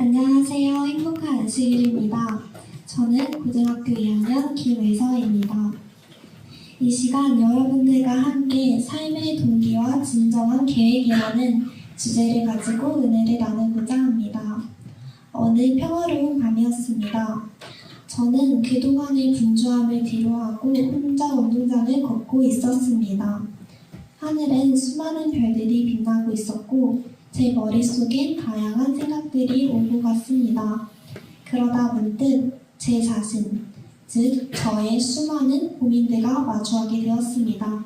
안녕하세요. 행복한 안식일입니다. 저는 고등학교 2학년 김의서입니다. 이 시간 여러분들과 함께 삶의 동기와 진정한 계획이라는 주제를 가지고 은혜를 나누고자 합니다. 어느 평화로운 밤이었습니다. 저는 그동안의 분주함을 뒤로하고 혼자 운동장을 걷고 있었습니다. 하늘엔 수많은 별들이 빛나고 있었고 제 머릿속엔 다양한 생각들이 오고 갔습니다. 그러다 문득 제 자신, 즉 저의 수많은 고민들과 마주하게 되었습니다.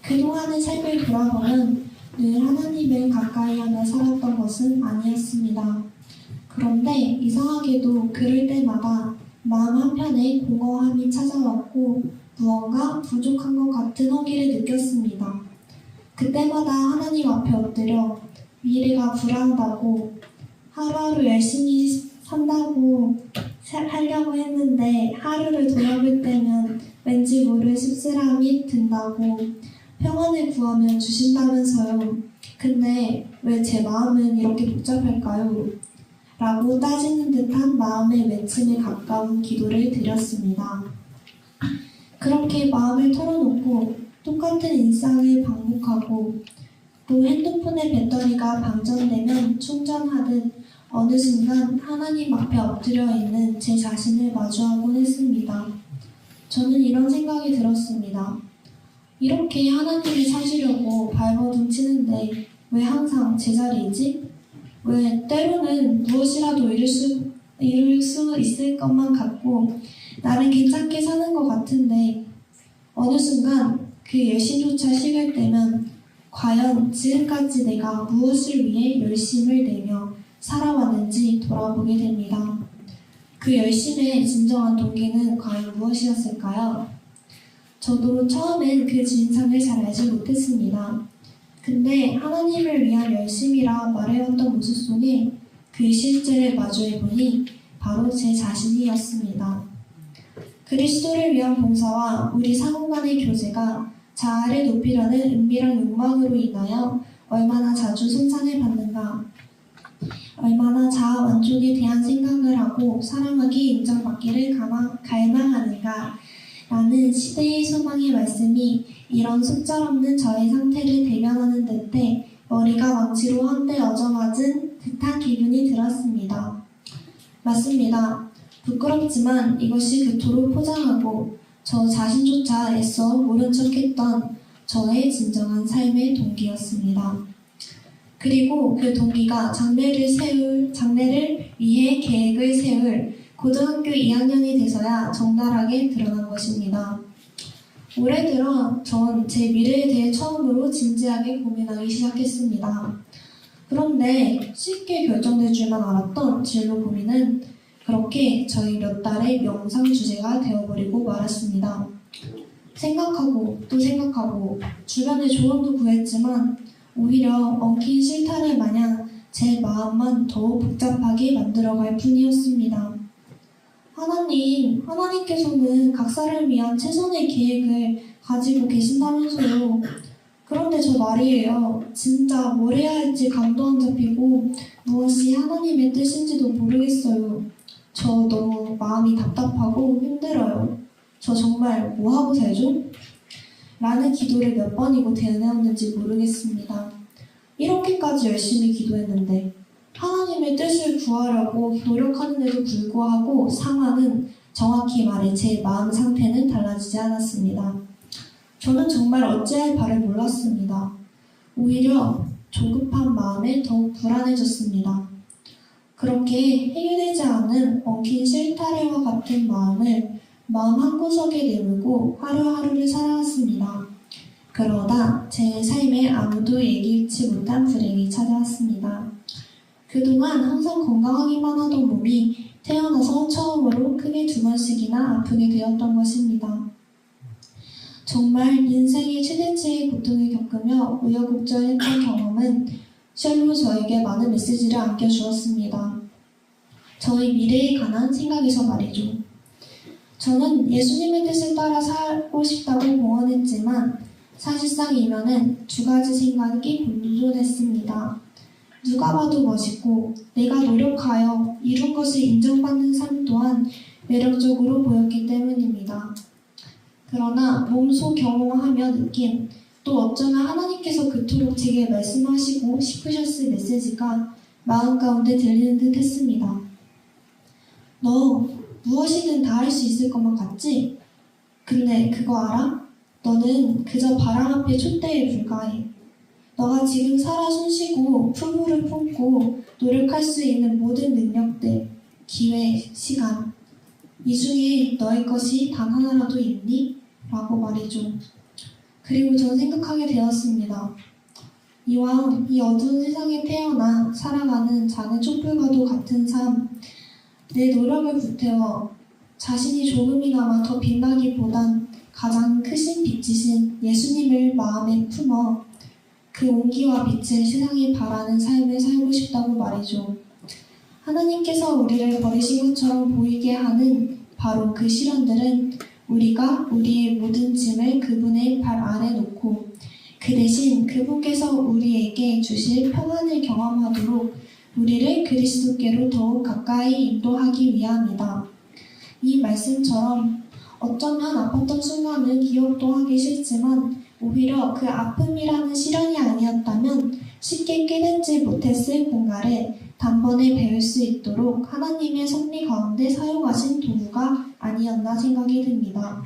그동안의 삶을 돌아보면 늘 하나님을 가까이 하며 살았던 것은 아니었습니다. 그런데 이상하게도 그럴 때마다 마음 한편에 공허함이 찾아왔고 무언가 부족한 것 같은 허기를 느꼈습니다. 그때마다 하나님 앞에 엎드려 미래가 불안하다고 하루하루 열심히 산다고 하려고 했는데 하루를 돌아볼 때면 왠지 모를 씁쓸함이 든다고 평안을 구하면 주신다면서요. 근데 왜 제 마음은 이렇게 복잡할까요? 라고 따지는 듯한 마음의 외침에 가까운 기도를 드렸습니다. 그렇게 마음을 털어놓고 똑같은 일상을 반복하고 또 핸드폰의 배터리가 방전되면 충전하듯 어느 순간 하나님 앞에 엎드려 있는 제 자신을 마주하곤 했습니다. 저는 이런 생각이 들었습니다. 이렇게 하나님을 찾으려고 발버둥 치는데 왜 항상 제자리이지? 왜 때로는 무엇이라도 이룰 수 있을 것만 같고 나는 괜찮게 사는 것 같은데 어느 순간 그 열심조차 식을 때면 과연 지금까지 내가 무엇을 위해 열심을 내며 살아왔는지 돌아보게 됩니다. 그 열심의 진정한 동기는 과연 무엇이었을까요? 저도 처음엔 그 진상을 잘 알지 못했습니다. 근데 하나님을 위한 열심이라 말해왔던 모습 속에 그 실제를 마주해보니 바로 제 자신이었습니다. 그리스도를 위한 봉사와 우리 상호 간의 교제가 자아를 높이려는 은밀한 욕망으로 인하여 얼마나 자주 손상을 받는가, 얼마나 자아 만족에 대한 생각을 하고 사랑하기 인정받기를 갈망하는가 라는 시대의 소망의 말씀이 이런 속절없는 저의 상태를 대변하는 듯해 머리가 망치로 한데 얻어맞은 듯한 기분이 들었습니다. 맞습니다. 부끄럽지만 이것이 그토록 포장하고 저 자신조차 애써 모른 척했던 저의 진정한 삶의 동기였습니다. 그리고 그 동기가 장래를 위해 계획을 세울 고등학교 2학년이 돼서야 적나라하게 드러난 것입니다. 올해 들어 전 제 미래에 대해 처음으로 진지하게 고민하기 시작했습니다. 그런데 쉽게 결정될 줄만 알았던 진로 고민은 그렇게 저희 몇 달의 명상 주제가 되어버리고 말았습니다. 생각하고 또 생각하고 주변의 조언도 구했지만 오히려 엉킨 실타래 마냥 제 마음만 더욱 복잡하게 만들어갈 뿐이었습니다. 하나님께서는 각사를 위한 최선의 계획을 가지고 계신다면서요. 그런데 저 말이에요. 진짜 뭘 해야 할지 감도 안 잡히고 무엇이 하나님의 뜻인지도 모르겠어요. 저 너무 마음이 답답하고 힘들어요. 저 정말 뭐하고 살죠? 라는 기도를 몇 번이고 되뇌었는지 모르겠습니다. 이렇게까지 열심히 기도했는데 하나님의 뜻을 구하려고 노력하는데도 불구하고 상황은 정확히 말해 제 마음 상태는 달라지지 않았습니다. 저는 정말 어찌할 바를 몰랐습니다. 오히려 조급한 마음에 더욱 불안해졌습니다. 그렇게 해결되지 않은 엉킨 실타래와 같은 마음을 마음 한구석에 내물고 하루하루를 살아왔습니다. 그러다 제 삶에 아무도 예기치 못한 불행이 찾아왔습니다. 그동안 항상 건강하기만 하던 몸이 태어나서 처음으로 크게 2번씩이나 아프게 되었던 것입니다. 정말 인생의 최대치의 고통을 겪으며 우여곡절했던 경험은 실로 저에게 많은 메시지를 안겨주었습니다. 저의 미래에 관한 생각에서 말이죠. 저는 예수님의 뜻을 따라 살고 싶다고 공언했지만 사실상 이면은 2가지 생각이 공존했습니다. 누가 봐도 멋있고 내가 노력하여 이룬 것을 인정받는 삶 또한 매력적으로 보였기 때문입니다. 그러나 몸소 경험하며 느낀 또 어쩌면 하나님께서 그토록 제게 말씀하시고 싶으셨을 메시지가 마음 가운데 들리는 듯 했습니다. 너 무엇이든 다 할 수 있을 것만 같지? 근데 그거 알아? 너는 그저 바람 앞에 촛대에 불과해. 너가 지금 살아 숨쉬고 품을 품고 노력할 수 있는 모든 능력들, 기회, 시간 이 중에 너의 것이 단 하나라도 있니? 라고 말이죠. 그리고 저는 생각하게 되었습니다. 이왕 이 어두운 세상에 태어나 살아가는 작은 촛불과도 같은 삶, 내 노력을 보태워 자신이 조금이나마 더 빛나기보단 가장 크신 빛이신 예수님을 마음에 품어 그 온기와 빛을 세상에 바라는 삶을 살고 싶다고 말이죠. 하나님께서 우리를 버리신 것처럼 보이게 하는 바로 그 시련들은 우리가 우리의 모든 짐을 그분의 발 아래 놓고 그 대신 그분께서 우리에게 주실 평안을 경험하도록 우리를 그리스도께로 더욱 가까이 인도하기 위함이다. 이 말씀처럼 어쩌면 아팠던 순간은 기억도 하기 싫지만 오히려 그 아픔이라는 시련이 아니었다면 쉽게 깨닫지 못했을 공갈을 단번에 배울 수 있도록 하나님의 섭리 가운데 사용하신 도구가 아니었나 생각이 듭니다.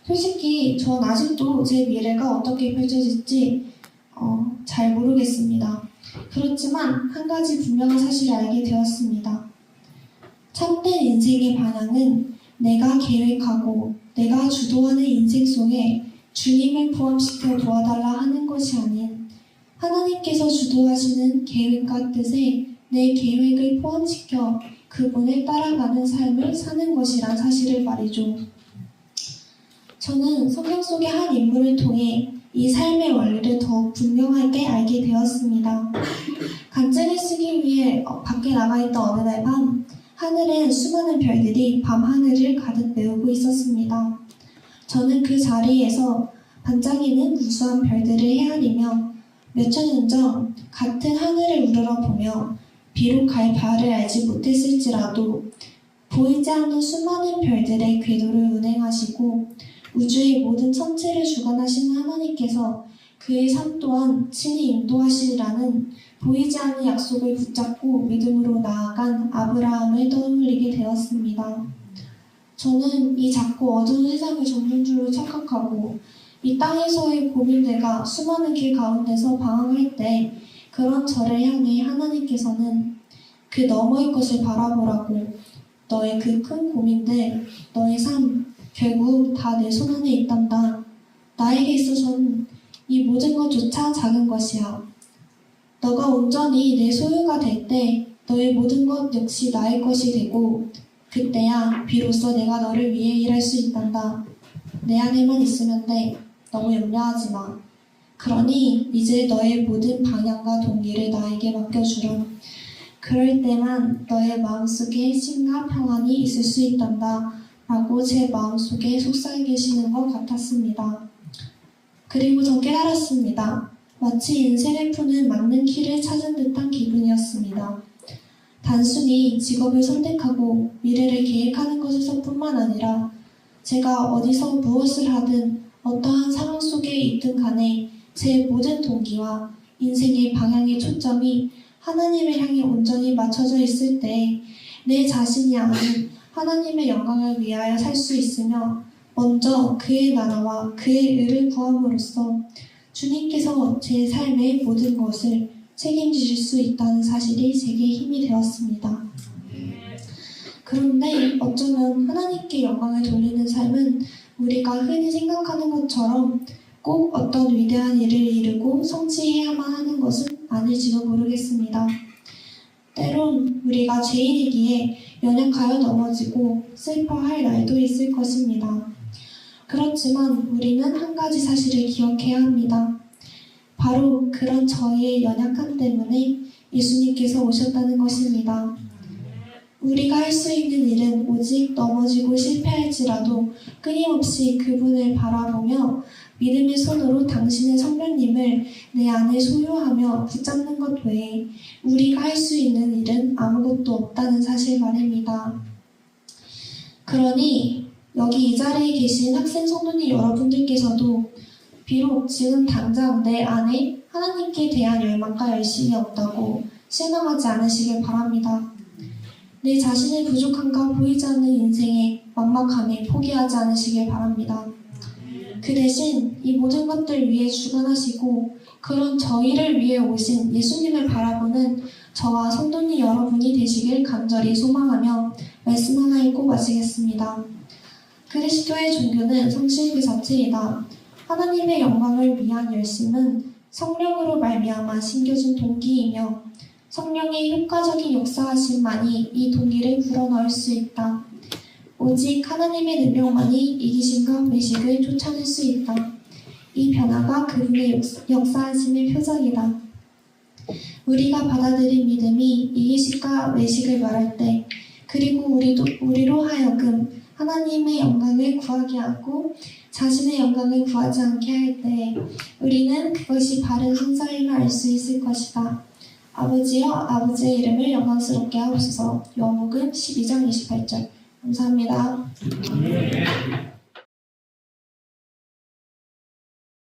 솔직히 전 아직도 제 미래가 어떻게 펼쳐질지 잘 모르겠습니다. 그렇지만 한 가지 분명한 사실을 알게 되었습니다. 참된 인생의 방향은 내가 계획하고 내가 주도하는 인생 속에 주님을 포함시켜 도와달라 하는 것이 아닌 하나님께서 주도하시는 계획과 뜻에 내 계획을 포함시켜 그분을 따라가는 삶을 사는 것이란 사실을 말이죠. 저는 성경 속의 한 인물을 통해 이 삶의 원리를 더욱 분명하게 알게 되었습니다. 간증을 쓰기 위해 밖에 나가 있던 어느 날 밤 하늘엔 수많은 별들이 밤하늘을 가득 메우고 있었습니다. 저는 그 자리에서 반짝이는 무수한 별들을 헤아리며 몇천 년 전 같은 하늘을 우러러보며 비록 갈 바를 알지 못했을지라도 보이지 않는 수많은 별들의 궤도를 운행하시고 우주의 모든 천체를 주관하시는 하나님께서 그의 삶 또한 친히 인도하시리라는 보이지 않는 약속을 붙잡고 믿음으로 나아간 아브라함을 떠올리게 되었습니다. 저는 이 작고 어두운 세상을 접는 줄로 착각하고 이 땅에서의 고민들과 수많은 길 가운데서 방황할 때 그런 저를 향해 하나님께서는 그 너머의 것을 바라보라고 너의 그 큰 고민들, 너의 삶 결국 다 내 손 안에 있단다. 나에게 있어서는 이 모든 것조차 작은 것이야. 너가 온전히 내 소유가 될 때 너의 모든 것 역시 나의 것이 되고 그때야 비로소 내가 너를 위해 일할 수 있단다. 내 안에만 있으면 돼. 너무 염려하지 마. 그러니 이제 너의 모든 방향과 동기를 나에게 맡겨주렴. 그럴 때만 너의 마음속에 힘과 평안이 있을 수 있단다. 라고 제 마음속에 속삭여 계시는 것 같았습니다. 그리고 저 깨달았습니다. 마치 인생을 푸는 맞는 길을 찾은 듯한 기분이었습니다. 단순히 직업을 선택하고 미래를 계획하는 것에서뿐만 아니라 제가 어디서 무엇을 하든 어떠한 상황 속에 있든 간에 제 모든 동기와 인생의 방향의 초점이 하나님을 향해 온전히 맞춰져 있을 때 내 자신이 아닌 하나님의 영광을 위하여 살 수 있으며 먼저 그의 나라와 그의 의를 구함으로써 주님께서 제 삶의 모든 것을 책임지실 수 있다는 사실이 제게 힘이 되었습니다. 그런데 어쩌면 하나님께 영광을 돌리는 삶은 우리가 흔히 생각하는 것처럼 꼭 어떤 위대한 일을 이루고 성취해야만 하는 것은 아닐지도 모르겠습니다. 때론 우리가 죄인이기에 연약하여 넘어지고 슬퍼할 날도 있을 것입니다. 그렇지만 우리는 한 가지 사실을 기억해야 합니다. 바로 그런 저희의 연약함 때문에 예수님께서 오셨다는 것입니다. 우리가 할 수 있는 일은 오직 넘어지고 실패할지라도 끊임없이 그분을 바라보며 믿음의 손으로 당신의 성령님을 내 안에 소유하며 붙잡는 것 외에 우리가 할 수 있는 일은 아무것도 없다는 사실 말입니다. 그러니 여기 이 자리에 계신 학생 성도님 여러분들께서도 비록 지금 당장 내 안에 하나님께 대한 열망과 열심이 없다고 실망하지 않으시길 바랍니다. 내 자신의 부족함과 보이지 않는 인생의 막막함에 포기하지 않으시길 바랍니다. 그 대신 이 모든 것들 위해 주관하시고 그런 저희를 위해 오신 예수님을 바라보는 저와 성도님 여러분이 되시길 간절히 소망하며 말씀 하나 읽고 마치겠습니다. 그리스도의 종교는 성실 그 자체이다. 하나님의 영광을 위한 열심은 성령으로 말미암아 심겨진 동기이며 성령의 효과적인 역사하심만이 이 동기를 불어넣을 수 있다. 오직 하나님의 능력만이 이기심과 외식을 쫓아낼 수 있다. 이 변화가 그분의 역사하심의 표적이다. 우리가 받아들인 믿음이 이기심과 외식을 말할 때, 그리고 우리로 하여금 하나님의 영광을 구하게 하고 자신의 영광을 구하지 않게 할 때, 우리는 그것이 바른 순서임을 알 수 있을 것이다. 아버지여, 아버지의 이름을 영광스럽게 하옵소서. 요한복음 12장 28절. 감사합니다.